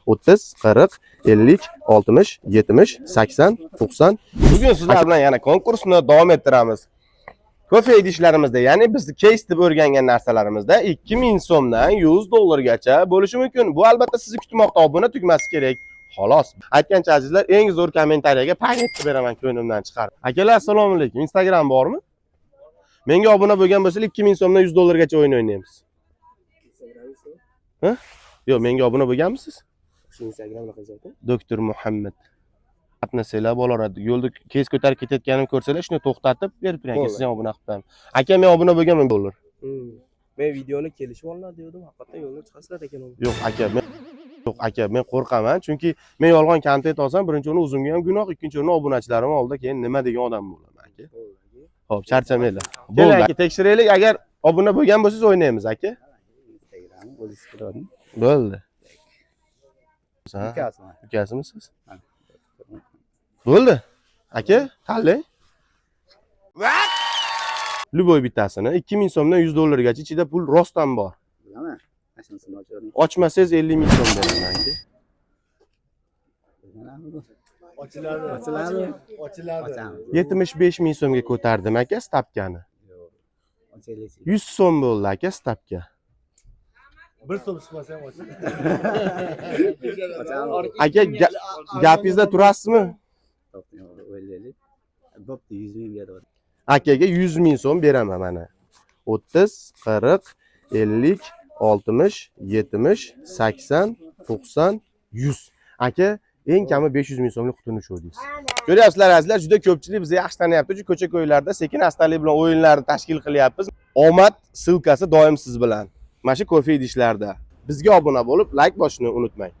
30, 40, 50, 60, 70, 80, 90. Bugun sizlar bilan yana konkursni davom ettiramiz. Kofe idishlarimizda, ya'ni biz case deb o'rgangan narsalarimizda 2000 so'mdan 100 dollargacha bo'lishi mumkin. Bu albatta sizni kutmoqda, obuna tugmasi kerak. Xolos. Aytgancha azizlar, eng zo'r kommentariyaga paynet beraman ko'nglimdan chiqarib. Akalar, assalomu alaykum. Instagram bormi? Menga obuna bo'lgan bo'lsangiz 2000 so'mdan 100 dollargacha o'yin o'ynaymiz. Ha? Yo'q, menga obuna bo'lganmisiz? Shu Instagramda qizating. Doktor Muhammad. Qatnasalar bo'laradi. Yo'lda kes ko'tarib ketayotganimni ko'rsalar, shuni to'xtatib berib turing aka, siz ham obuna qilib qo'ying. Aka, men obuna bo'lganman dollar. Men videoni kelishib olinadi dedim, haqiqatan yo'ldan chiqasizlar ekan u. Yo'q aka, men qo'rqaman, chunki men yolg'on kontent olsam, birinchi o'rin o'zimga ham gunoh, ikkinchi o'rin obunachilarim oldida keyin nima degan odam bo'laman aka. Xo'p, charchamanglar. Bo'ldi aka, tekshiraylik, agar obuna bo'lgan bo'lsangiz o'ynaymiz aka. Instagram bo'lish kerak. Bo'ldi. Ukasimi? Ukasimisiz? Bo'ldi. Aka, tanlang. Luboy bittasini 2000 so'mdan 100 dollargacha ichida pul rostdan bor. Bilaman. Asnosini ochavering. Ochmasangiz 50 ming so'm beraman aka. Ochiladi. 75 ming so'mga ko'tardim aka stavkani. Ochaylik. 100 so'm bo'ldi aka stavka. 1 so'm chiqmasa ham ochadi. Aka, gapingizda turasizmi? O'ylaylik. Bo'pti, 100 ming beradi. Akaga 100 ming so'm beraman mana. 30, 40, 50, 60, 70, 80, 90, 100. Aka, eng kami 500 ming so'mlik qutini ushladingiz. Ko'ryapsizlar azizlar, juda ko'pchilik bizni yaxshi taniyapti. Ko'cha ko'ylarda sekin-astalik bilan o'yinlarni tashkil qilyapmiz. Omad silkasi doim siz bilan. Mana shu kofe idishlarda bizga obuna bo'lib, like bosishni unutmang.